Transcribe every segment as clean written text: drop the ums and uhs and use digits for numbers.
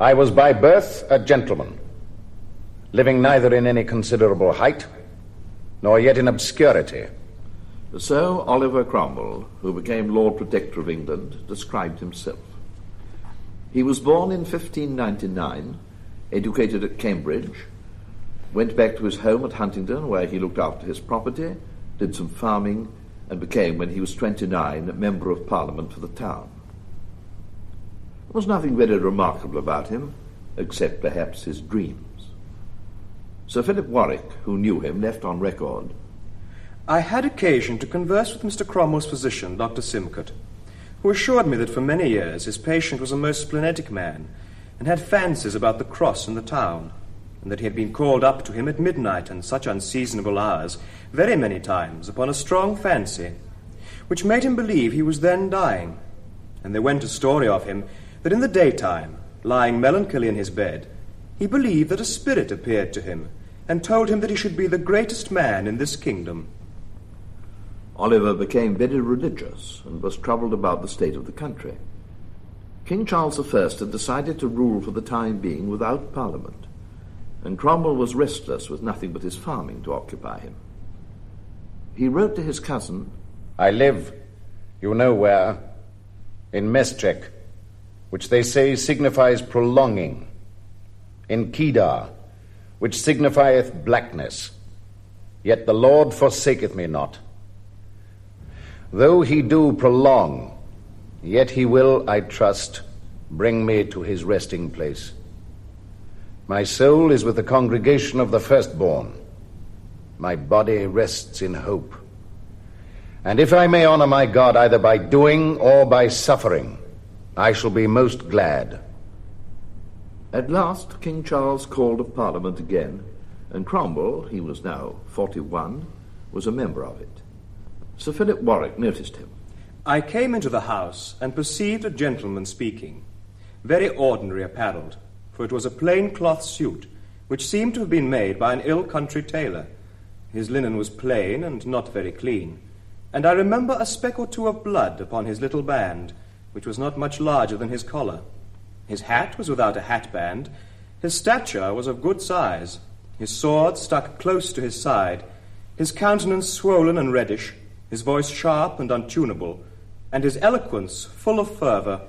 I was by birth a gentleman, living neither in any considerable height, nor yet in obscurity. So Oliver Cromwell, who became Lord Protector of England, described himself. He was born in 1599, educated at Cambridge, went back to his home at Huntingdon, where he looked after his property, did some farming, and became, when he was 29, a Member of Parliament for the town. There was nothing very remarkable about him, except perhaps his dreams. Sir Philip Warwick, who knew him, left on record, I had occasion to converse with Mr. Cromwell's physician, Dr. Simcote, who assured me that for many years his patient was a most splenetic man, and had fancies about the cross and the town, and that he had been called up to him at midnight and such unseasonable hours, very many times, upon a strong fancy, which made him believe he was then dying. And there went a story of him that in the daytime, lying melancholy in his bed, he believed that a spirit appeared to him, and told him that he should be the greatest man in this kingdom. Oliver became very religious and was troubled about the state of the country. King Charles I had decided to rule for the time being without Parliament, and Cromwell was restless with nothing but his farming to occupy him. He wrote to his cousin, I live, you know where, in Mestrek, which they say signifies prolonging, in Kedar, which signifieth blackness, yet the Lord forsaketh me not. Though he do prolong, yet he will, I trust, bring me to his resting place. My soul is with the congregation of the firstborn. My body rests in hope. And if I may honor my God either by doing or by suffering, I shall be most glad. At last, King Charles called of Parliament again, and Cromwell, he was now 41, was a member of it. Sir Philip Warwick noticed him. I came into the house and perceived a gentleman speaking, very ordinary apparelled, for it was a plain cloth suit, which seemed to have been made by an ill-country tailor. His linen was plain and not very clean, and I remember a speck or two of blood upon his little band, which was not much larger than his collar. His hat was without a hatband, his stature was of good size, his sword stuck close to his side, his countenance swollen and reddish, his voice sharp and untunable, and his eloquence full of fervour,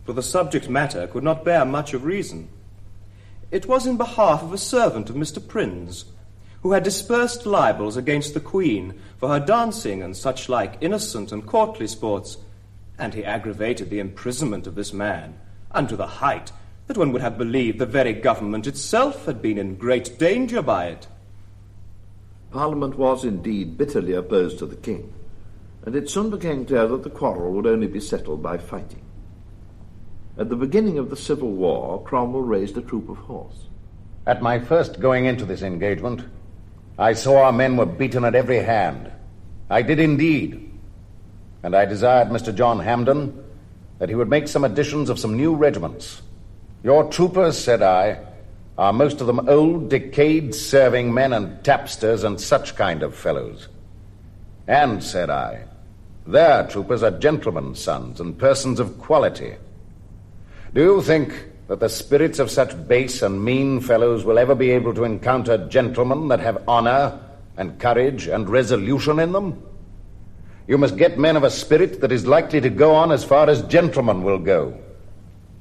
for the subject matter could not bear much of reason. It was in behalf of a servant of Mr. Prynne's, who had dispersed libels against the Queen for her dancing and such like innocent and courtly sports, and he aggravated the imprisonment of this man unto the height that one would have believed the very government itself had been in great danger by it. Parliament was indeed bitterly opposed to the king, and it soon became clear that the quarrel would only be settled by fighting. At the beginning of the Civil War, Cromwell raised a troop of horse. At my first going into this engagement, I saw our men were beaten at every hand. I did indeed. And I desired Mr. John Hampden that he would make some additions of some new regiments. Your troopers, said I, are most of them old, decayed serving men and tapsters and such kind of fellows. And, said I, their troopers are gentlemen's sons and persons of quality. Do you think that the spirits of such base and mean fellows will ever be able to encounter gentlemen that have honor and courage and resolution in them? You must get men of a spirit that is likely to go on as far as gentlemen will go,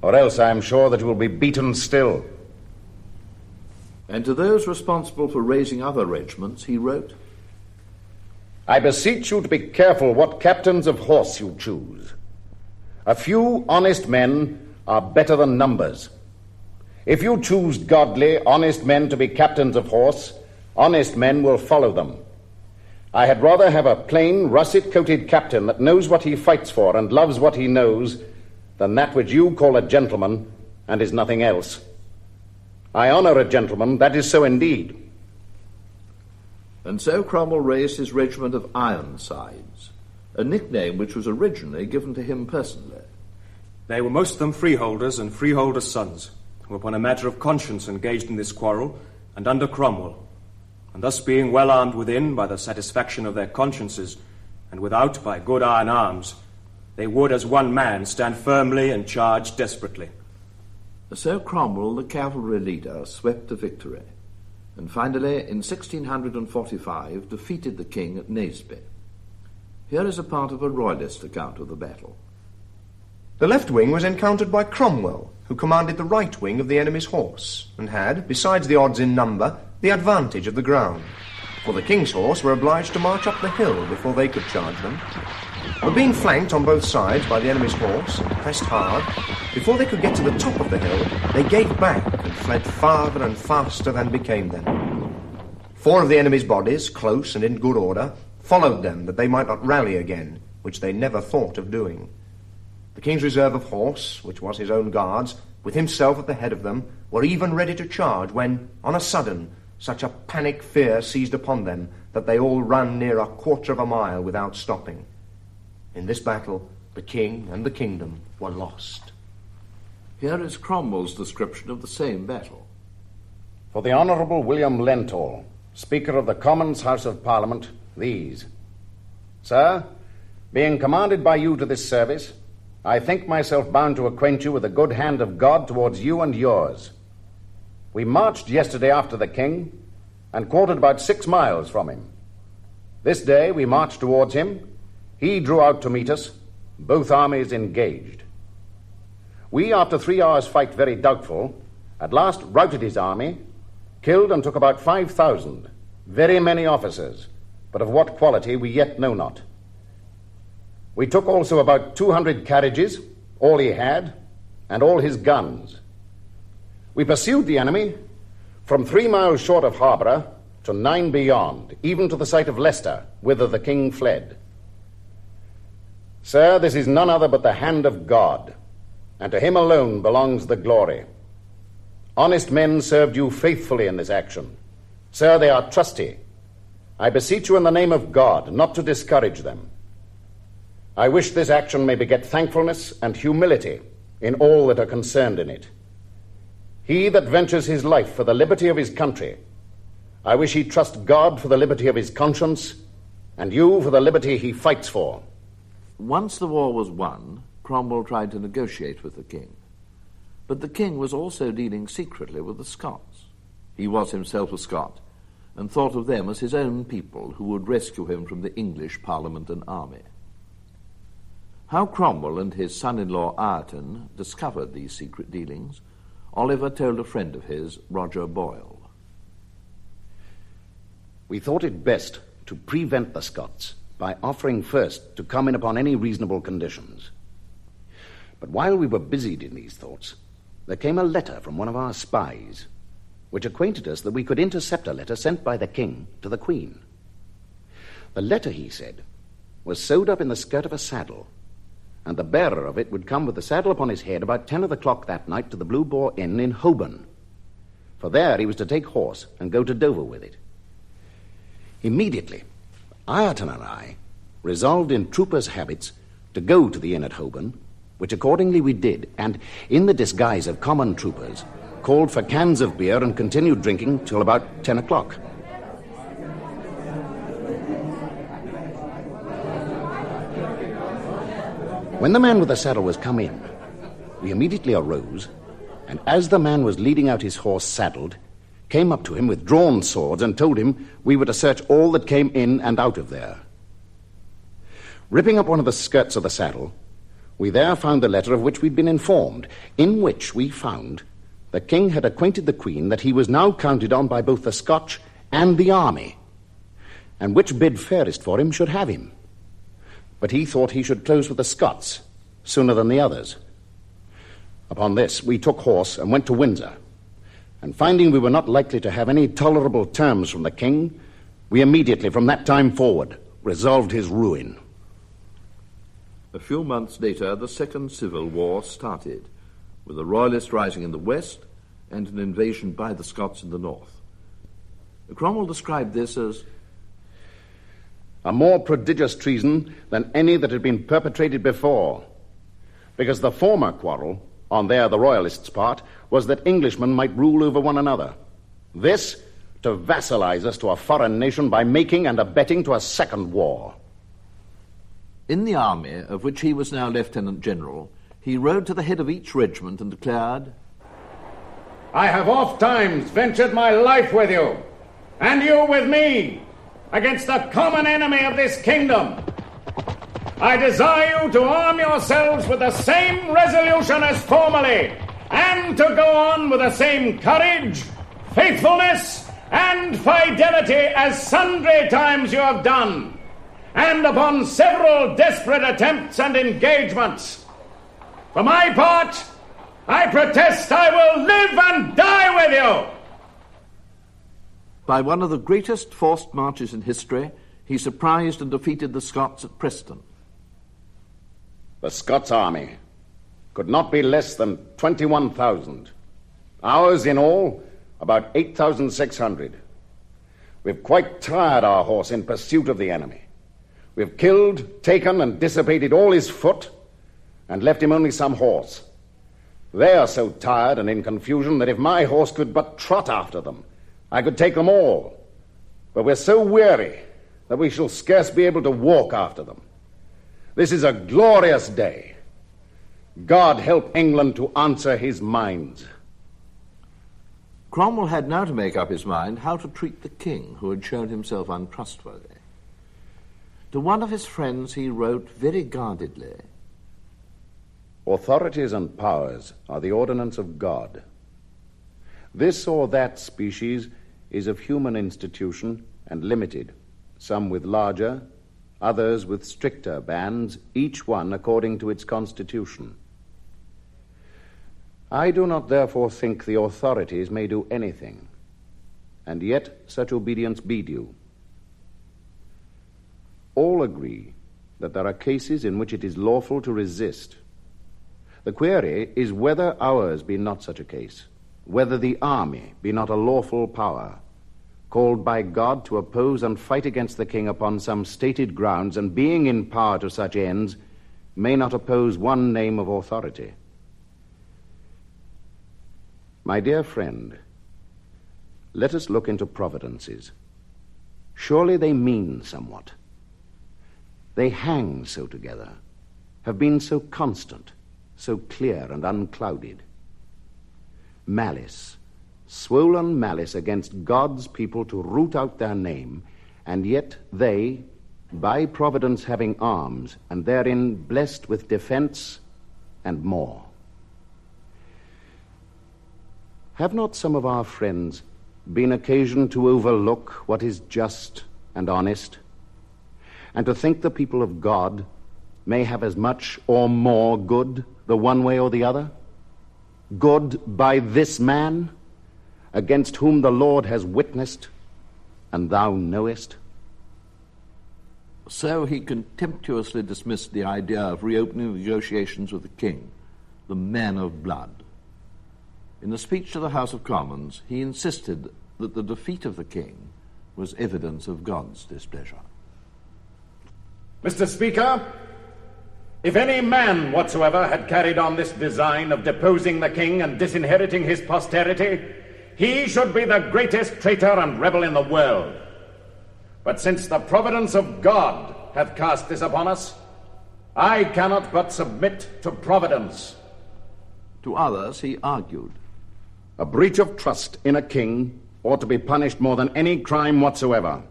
or else I am sure that you will be beaten still. And to those responsible for raising other regiments, he wrote, I beseech you to be careful what captains of horse you choose. A few honest men are better than numbers. If you choose godly, honest men to be captains of horse, honest men will follow them. I had rather have a plain, russet-coated captain that knows what he fights for and loves what he knows than that which you call a gentleman and is nothing else. I honor a gentleman, that is so indeed. And so Cromwell raised his regiment of Ironsides, a nickname which was originally given to him personally. They were most of them freeholders and freeholders' sons, who upon a matter of conscience engaged in this quarrel, and under Cromwell, and thus being well armed within by the satisfaction of their consciences, and without by good iron arms, they would as one man stand firmly and charge desperately. So Cromwell, the cavalry leader, swept to victory, and finally, in 1645, defeated the king at Naseby. Here is a part of a royalist account of the battle. The left wing was encountered by Cromwell, who commanded the right wing of the enemy's horse, and had, besides the odds in number, the advantage of the ground. For the king's horse were obliged to march up the hill before they could charge them. But being flanked on both sides by the enemy's horse, and pressed hard, before they could get to the top of the hill, they gave back and fled farther and faster than became them. 4 of the enemy's bodies, close and in good order, followed them that they might not rally again, which they never thought of doing. The king's reserve of horse, which was his own guards, with himself at the head of them, were even ready to charge when, on a sudden, such a panic fear seized upon them that they all ran near a quarter of a mile without stopping. In this battle, the king and the kingdom were lost. Here is Cromwell's description of the same battle. For the Honourable William Lenthall, Speaker of the Commons House of Parliament, these. Sir, being commanded by you to this service, I think myself bound to acquaint you with the good hand of God towards you and yours. We marched yesterday after the king, and quartered about 6 miles from him. This day we marched towards him. He drew out to meet us, both armies engaged. We, after 3 hours' fight very doubtful, at last routed his army, killed and took about 5,000, very many officers, but of what quality we yet know not. We took also about 200 carriages, all he had, and all his guns. We pursued the enemy from 3 miles short of Harborough to 9 beyond, even to the site of Leicester, whither the king fled. Sir, this is none other but the hand of God, and to him alone belongs the glory. Honest men served you faithfully in this action. Sir, they are trusty. I beseech you in the name of God not to discourage them. I wish this action may beget thankfulness and humility in all that are concerned in it. He that ventures his life for the liberty of his country, I wish he trust God for the liberty of his conscience, and you for the liberty he fights for. Once the war was won, Cromwell tried to negotiate with the king. But the king was also dealing secretly with the Scots. He was himself a Scot, and thought of them as his own people who would rescue him from the English Parliament and army. How Cromwell and his son-in-law Ireton discovered these secret dealings, Oliver told a friend of his, Roger Boyle. We thought it best to prevent the Scots by offering first to come in upon any reasonable conditions. But while we were busied in these thoughts, there came a letter from one of our spies, which acquainted us that we could intercept a letter sent by the king to the Queen. The letter, he said, was sewed up in the skirt of a saddle, and the bearer of it would come with the saddle upon his head about 10 o'clock that night to the Blue Boar Inn in Holborn. For there he was to take horse and go to Dover with it. Immediately, Ireton and I resolved in troopers' habits to go to the inn at Holborn, which accordingly we did, and, in the disguise of common troopers, called for cans of beer and continued drinking till about 10 o'clock. When the man with the saddle was come in, we immediately arose, and as the man was leading out his horse saddled, came up to him with drawn swords and told him we were to search all that came in and out of there. Ripping up one of the skirts of the saddle, we there found the letter of which we'd been informed, in which we found the king had acquainted the Queen that he was now counted on by both the Scotch and the army, and which bid fairest for him should have him. But he thought he should close with the Scots sooner than the others. Upon this, we took horse and went to Windsor, and finding we were not likely to have any tolerable terms from the king, we immediately, from that time forward, resolved his ruin. A few months later, the Second Civil War started, with the Royalists rising in the west and an invasion by the Scots in the north. Cromwell described this as a more prodigious treason than any that had been perpetrated before, because the former quarrel, on the Royalists' part, was that Englishmen might rule over one another. This, to vassalize us to a foreign nation by making and abetting to a second war. In the army, of which he was now Lieutenant General, he rode to the head of each regiment and declared, I have oft times ventured my life with you, and you with me, against the common enemy of this kingdom. I desire you to arm yourselves with the same resolution as formerly, and to go on with the same courage, faithfulness, and fidelity as sundry times you have done, and upon several desperate attempts and engagements. For my part, I protest I will live and die with you. By one of the greatest forced marches in history, he surprised and defeated the Scots at Preston. The Scots army could not be less than 21,000. Ours in all, about 8,600. We've quite tired our horse in pursuit of the enemy. We've killed, taken, and dissipated all his foot, and left him only some horse. They are so tired and in confusion that if my horse could but trot after them, I could take them all. But we're so weary that we shall scarce be able to walk after them. This is a glorious day. God help England to answer his minds. Cromwell had now to make up his mind how to treat the king, who had shown himself untrustworthy. To one of his friends he wrote very guardedly, Authorities and powers are the ordinance of God. This or that species is of human institution and limited, some with larger, others with stricter bands, each one according to its constitution. I do not therefore think the authorities may do anything, and yet such obedience be due. All agree that there are cases in which it is lawful to resist. The query is whether ours be not such a case, whether the army be not a lawful power, called by God to oppose and fight against the king upon some stated grounds, and being in power to such ends, may not oppose one name of authority. My dear friend, let us look into providences. Surely they mean somewhat. They hang so together, have been so constant, so clear and unclouded. Malice, swollen malice against God's people to root out their name, and yet they, by providence having arms, and therein blessed with defense and more. Have not some of our friends been occasioned to overlook what is just and honest, and to think the people of God may have as much or more good the one way or the other? Good by this man, against whom the Lord has witnessed, and thou knowest? So he contemptuously dismissed the idea of reopening negotiations with the king, the man of blood. In a speech to the House of Commons, he insisted that the defeat of the king was evidence of God's displeasure. Mr. Speaker, if any man whatsoever had carried on this design of deposing the king and disinheriting his posterity, he should be the greatest traitor and rebel in the world. But since the providence of God hath cast this upon us, I cannot but submit to providence. To others he argued, A breach of trust in a king ought to be punished more than any crime whatsoever.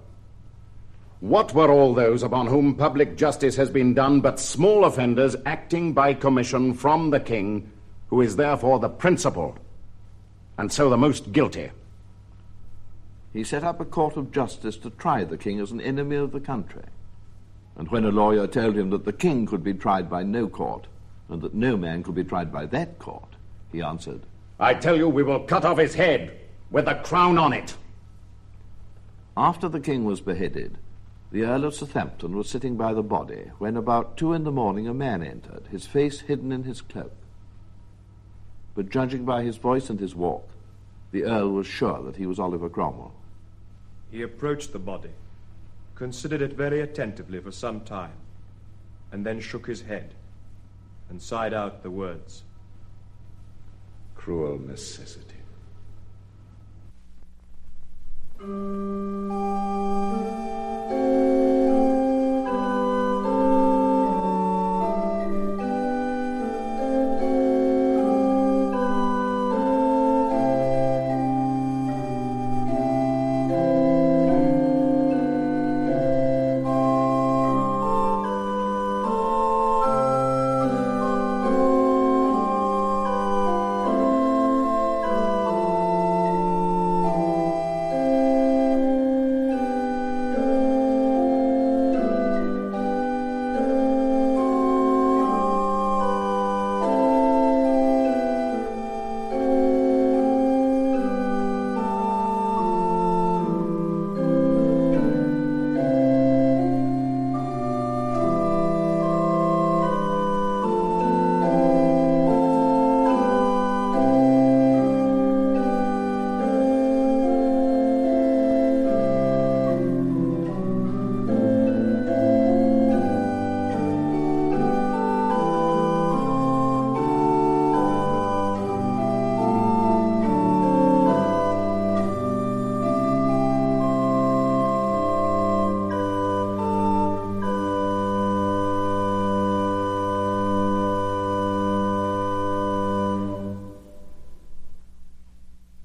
What were all those upon whom public justice has been done but small offenders acting by commission from the king, who is therefore the principal, and so the most guilty? He set up a court of justice to try the king as an enemy of the country. And when a lawyer told him that the king could be tried by no court, and that no man could be tried by that court, he answered, I tell you, we will cut off his head with the crown on it. After the king was beheaded, the Earl of Southampton was sitting by the body when about 2 a.m. a man entered, his face hidden in his cloak. But judging by his voice and his walk, the Earl was sure that he was Oliver Cromwell. He approached the body, considered it very attentively for some time, and then shook his head and sighed out the words, Cruel necessity.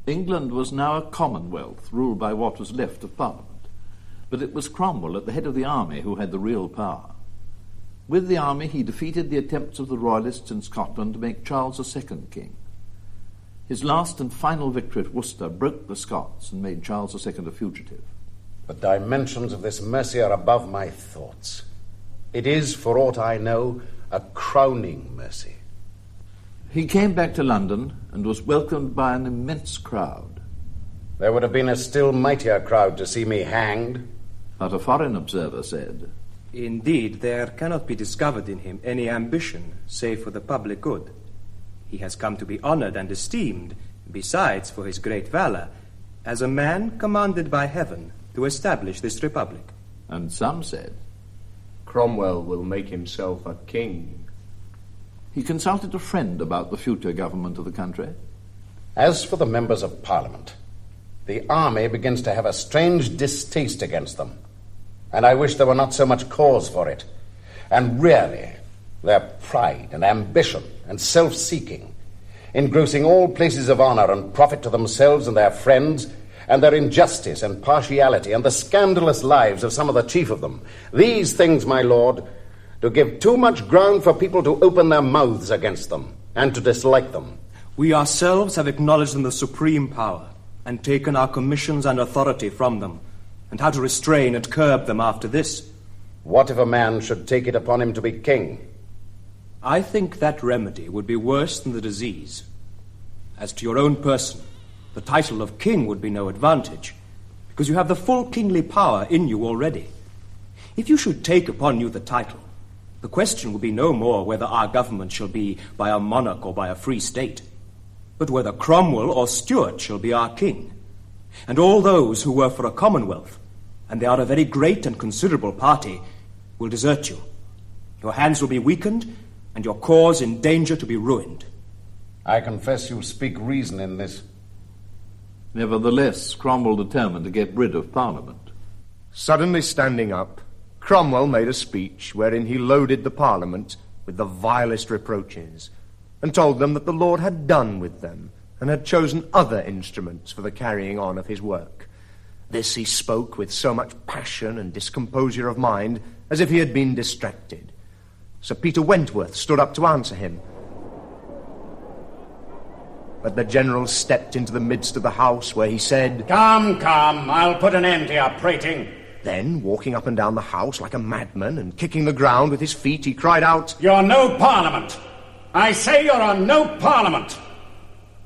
England was now a commonwealth ruled by what was left of Parliament, but it was Cromwell at the head of the army who had the real power. With the army he defeated the attempts of the Royalists in Scotland to make Charles II king. His last and final victory at Worcester broke the Scots and made Charles II a fugitive. The dimensions of this mercy are above my thoughts. It is, for aught I know, a crowning mercy. He came back to London and was welcomed by an immense crowd. There would have been a still mightier crowd to see me hanged. But a foreign observer said, Indeed, there cannot be discovered in him any ambition, save for the public good. He has come to be honored and esteemed, besides for his great valor, as a man commanded by heaven to establish this republic. And some said, Cromwell will make himself a king. He consulted a friend about the future government of the country. As for the members of Parliament, the army begins to have a strange distaste against them, and I wish there were not so much cause for it. And really, their pride and ambition and self-seeking, engrossing all places of honor and profit to themselves and their friends, and their injustice and partiality, and the scandalous lives of some of the chief of them, these things, my lord, do give too much ground for people to open their mouths against them and to dislike them. We ourselves have acknowledged them the supreme power and taken our commissions and authority from them, and how to restrain and curb them after this. What if a man should take it upon him to be king? I think that remedy would be worse than the disease. As to your own person, the title of king would be no advantage, because you have the full kingly power in you already. If you should take upon you the title, the question will be no more whether our government shall be by a monarch or by a free state, but whether Cromwell or Stuart shall be our king. And all those who were for a commonwealth, and they are a very great and considerable party, will desert you. Your hands will be weakened, and your cause in danger to be ruined. I confess you speak reason in this. Nevertheless, Cromwell determined to get rid of Parliament. Suddenly standing up, Cromwell made a speech wherein he loaded the Parliament with the vilest reproaches, and told them that the Lord had done with them, and had chosen other instruments for the carrying on of his work. This he spoke with so much passion and discomposure of mind, as if he had been distracted. Sir Peter Wentworth stood up to answer him, but the general stepped into the midst of the house, where he said, Come, I'll put an end to your prating. Then, walking up and down the house like a madman, and kicking the ground with his feet, he cried out, You're no Parliament. I say you're on no Parliament.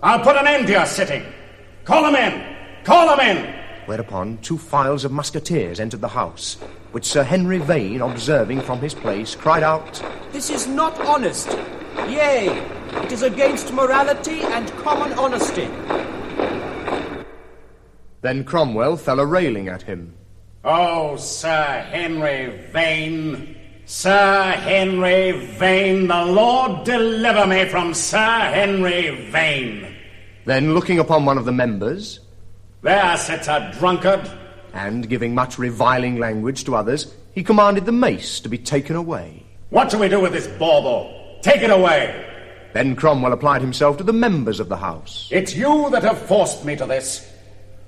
I'll put an end to your sitting. Call them in. Call them in. Whereupon 2 files of musketeers entered the house, which Sir Henry Vane, observing from his place, cried out, This is not honest. Yea, it is against morality and common honesty. Then Cromwell fell a-railing at him. Oh, Sir Henry Vane, Sir Henry Vane, the Lord deliver me from Sir Henry Vane. Then, looking upon one of the members, There sits a drunkard. And giving much reviling language to others, he commanded the mace to be taken away. What shall we do with this bauble? Take it away. Then Cromwell applied himself to the members of the house. It's you that have forced me to this,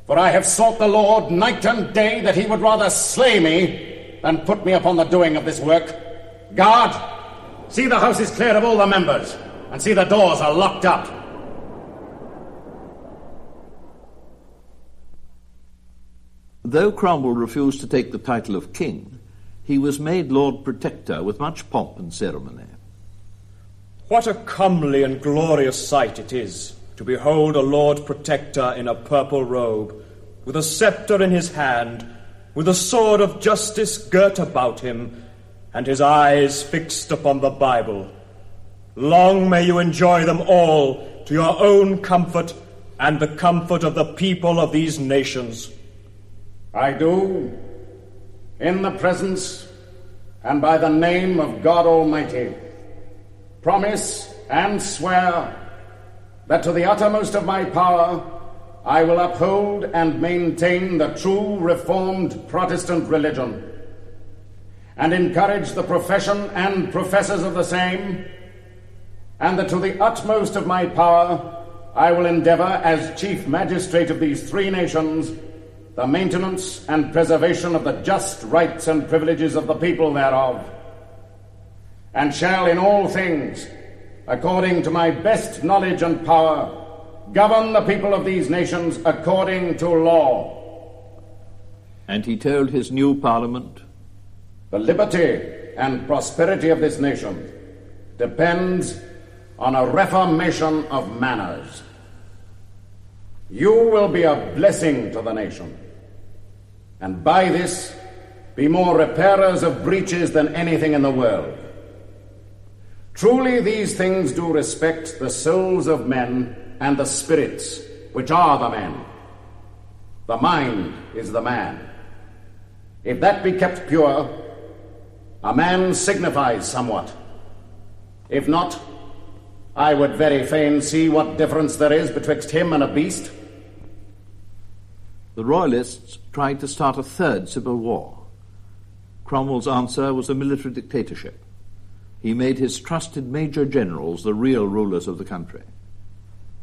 for I have sought the Lord night and day that he would rather slay me than put me upon the doing of this work. Guard, see the house is cleared of all the members, and see the doors are locked up. Though Cromwell refused to take the title of king, he was made Lord Protector with much pomp and ceremony. What a comely and glorious sight it is to behold a Lord Protector in a purple robe, with a sceptre in his hand, with a sword of justice girt about him, and his eyes fixed upon the Bible. Long may you enjoy them all to your own comfort and the comfort of the people of these nations. I do, in the presence and by the name of God Almighty, promise and swear that to the uttermost of my power I will uphold and maintain the true Reformed Protestant religion, and encourage the profession and professors of the same, and that to the utmost of my power I will endeavour, as Chief Magistrate of these three nations, the maintenance and preservation of the just rights and privileges of the people thereof, and shall in all things, according to my best knowledge and power, govern the people of these nations according to law. And he told his new Parliament, the liberty and prosperity of this nation depends on a reformation of manners. You will be a blessing to the nation, and by this be more repairers of breaches than anything in the world. Truly these things do respect the souls of men and the spirits, which are the men. The mind is the man. If that be kept pure, a man signifies somewhat. If not, I would very fain see what difference there is betwixt him and a beast. The Royalists tried to start a third civil war. Cromwell's answer was a military dictatorship. He made his trusted major generals the real rulers of the country.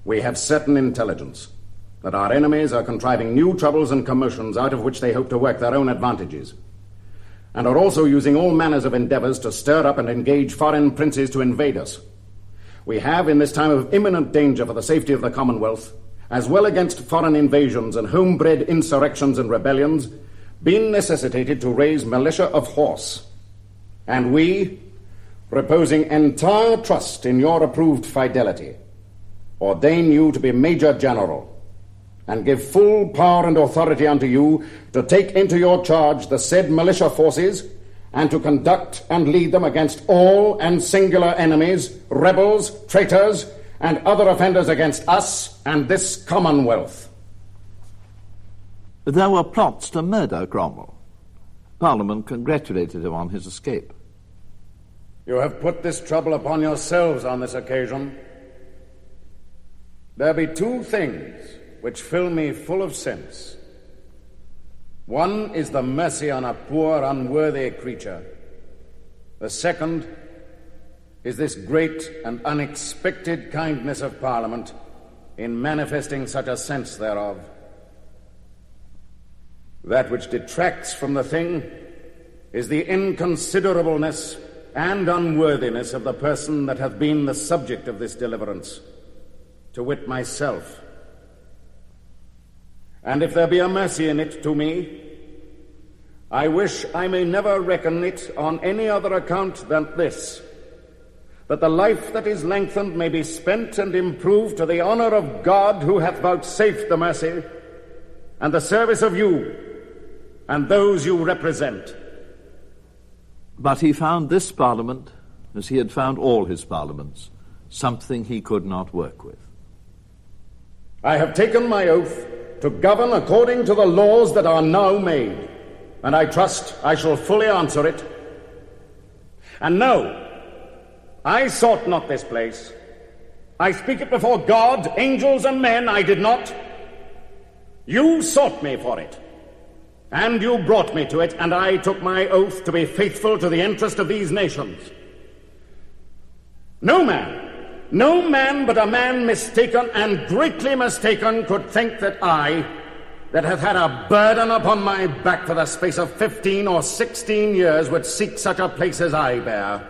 We have certain intelligence that our enemies are contriving new troubles and commotions out of which they hope to work their own advantages, and are also using all manners of endeavours to stir up and engage foreign princes to invade us. We have, in this time of imminent danger for the safety of the Commonwealth, as well against foreign invasions and home-bred insurrections and rebellions, been necessitated to raise militia of horse. And we, reposing entire trust in your approved fidelity, ordain you to be Major General, and give full power and authority unto you to take into your charge the said militia forces, and to conduct and lead them against all and singular enemies, rebels, traitors, and other offenders against us and this Commonwealth. There were plots to murder Cromwell. Parliament congratulated him on his escape. You have put this trouble upon yourselves on this occasion. There be two things which fill me full of sense. One is the mercy on a poor, unworthy creature. The second is this great and unexpected kindness of Parliament in manifesting such a sense thereof. That which detracts from the thing is the inconsiderableness and unworthiness of the person that hath been the subject of this deliverance, to wit myself. And if there be a mercy in it to me, I wish I may never reckon it on any other account than this, that the life that is lengthened may be spent and improved to the honour of God, who hath vouchsafed the mercy, and the service of you and those you represent. But he found this Parliament, as he had found all his parliaments, something he could not work with. I have taken my oath to govern according to the laws that are now made, and I trust I shall fully answer it. And no, I sought not this place. I speak it before God, angels, and men, I did not. You sought me for it, and you brought me to it, and I took my oath to be faithful to the interest of these nations. No man but a man mistaken, and greatly mistaken, could think that I, that hath had a burden upon my back for the space of 15 or 16 years, would seek such a place as I bear.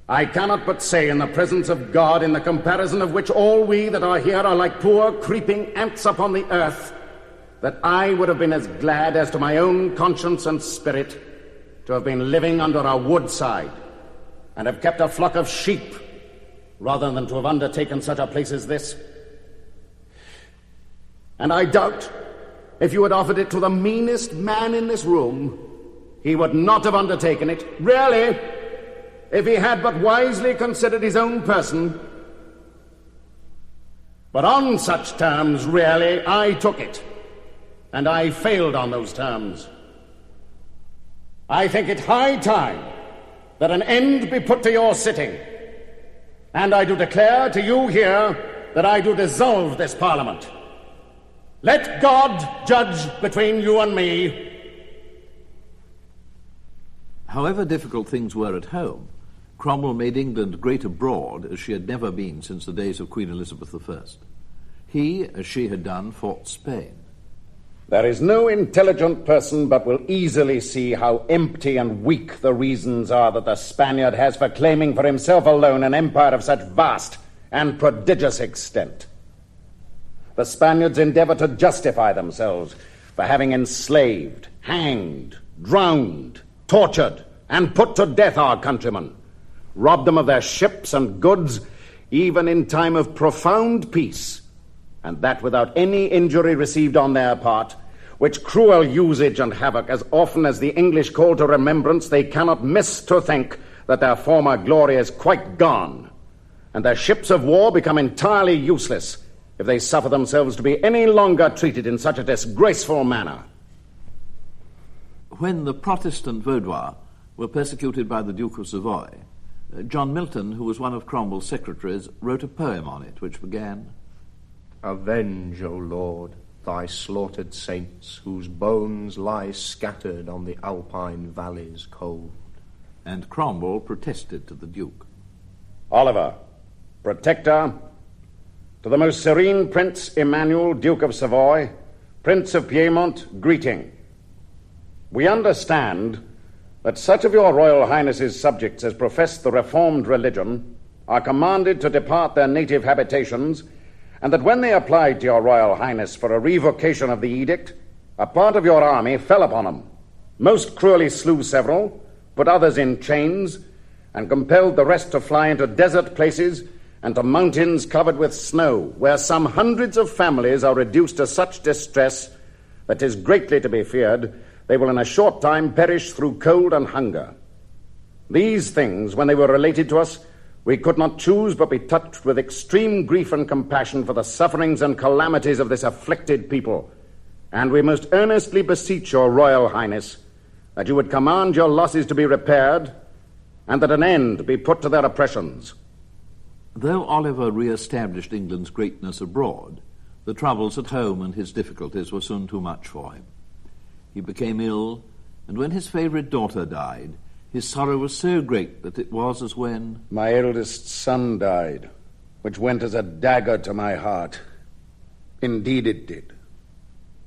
I cannot but say, in the presence of God, in the comparison of which all we that are here are like poor creeping ants upon the earth, that I would have been as glad as to my own conscience and spirit to have been living under a woodside and have kept a flock of sheep rather than to have undertaken such a place as this. And I doubt if you had offered it to the meanest man in this room, he would not have undertaken it, really, if he had but wisely considered his own person. But on such terms, really, I took it, and I failed on those terms. I think it high time that an end be put to your sitting, and I do declare to you here that I do dissolve this Parliament. Let God judge between you and me. However difficult things were at home, Cromwell made England great abroad as she had never been since the days of Queen Elizabeth I. He, as she had done, fought Spain. There is no intelligent person but will easily see how empty and weak the reasons are that the Spaniard has for claiming for himself alone an empire of such vast and prodigious extent. The Spaniards endeavor to justify themselves for having enslaved, hanged, drowned, tortured, and put to death our countrymen, robbed them of their ships and goods, even in time of profound peace, and that without any injury received on their part, which cruel usage and havoc, as often as the English call to remembrance, they cannot miss to think that their former glory is quite gone, and their ships of war become entirely useless if they suffer themselves to be any longer treated in such a disgraceful manner. When the Protestant Vaudois were persecuted by the Duke of Savoy, John Milton, who was one of Cromwell's secretaries, wrote a poem on it which began, "Avenge, O Lord, thy slaughtered saints, whose bones lie scattered on the Alpine valleys cold." And Cromwell protested to the Duke. Oliver, Protector, to the most serene Prince Emmanuel, Duke of Savoy, Prince of Piedmont, greeting. We understand that such of your Royal Highness's subjects as profess the Reformed religion are commanded to depart their native habitations, and that when they applied to your Royal Highness for a revocation of the edict, a part of your army fell upon them, most cruelly slew several, put others in chains, and compelled the rest to fly into desert places and to mountains covered with snow, where some hundreds of families are reduced to such distress that 'tis greatly to be feared they will in a short time perish through cold and hunger. These things, when they were related to us, we could not choose but be touched with extreme grief and compassion for the sufferings and calamities of this afflicted people, and we most earnestly beseech your Royal Highness that you would command your losses to be repaired, and that an end be put to their oppressions. Though Oliver re-established England's greatness abroad, the troubles at home and his difficulties were soon too much for him. He became ill, and when his favourite daughter died, his sorrow was so great that it was as when my eldest son died, which went as a dagger to my heart. Indeed it did.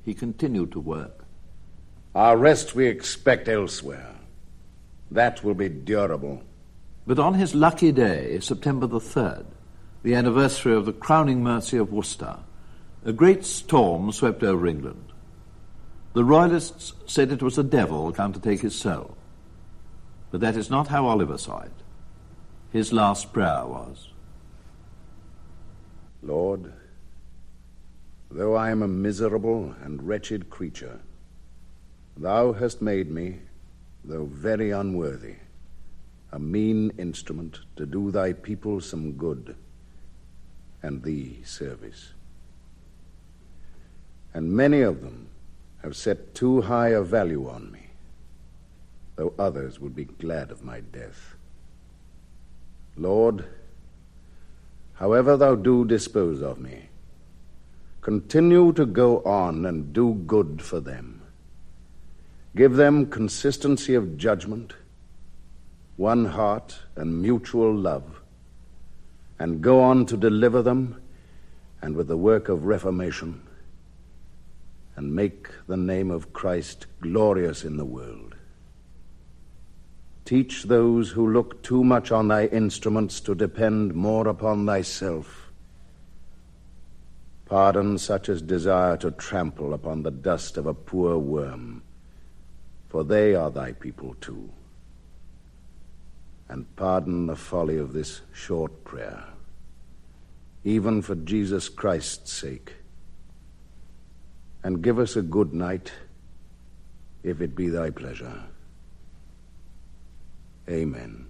He continued to work. Our rest we expect elsewhere. That will be durable. But on his lucky day, September the 3rd, the anniversary of the crowning mercy of Worcester, a great storm swept over England. The Royalists said it was the devil come to take his soul. But that is not how Oliver saw it. His last prayer was, Lord, though I am a miserable and wretched creature, thou hast made me, though very unworthy, a mean instrument to do thy people some good and thee service. And many of them have set too high a value on me, though others would be glad of my death. Lord, however thou do dispose of me, continue to go on and do good for them. Give them consistency of judgment, one heart and mutual love, and go on to deliver them, and with the work of reformation, and make the name of Christ glorious in the world. Teach those who look too much on thy instruments to depend more upon thyself. Pardon such as desire to trample upon the dust of a poor worm, for they are thy people too. And pardon the folly of this short prayer, even for Jesus Christ's sake. And give us a good night, if it be thy pleasure. Amen.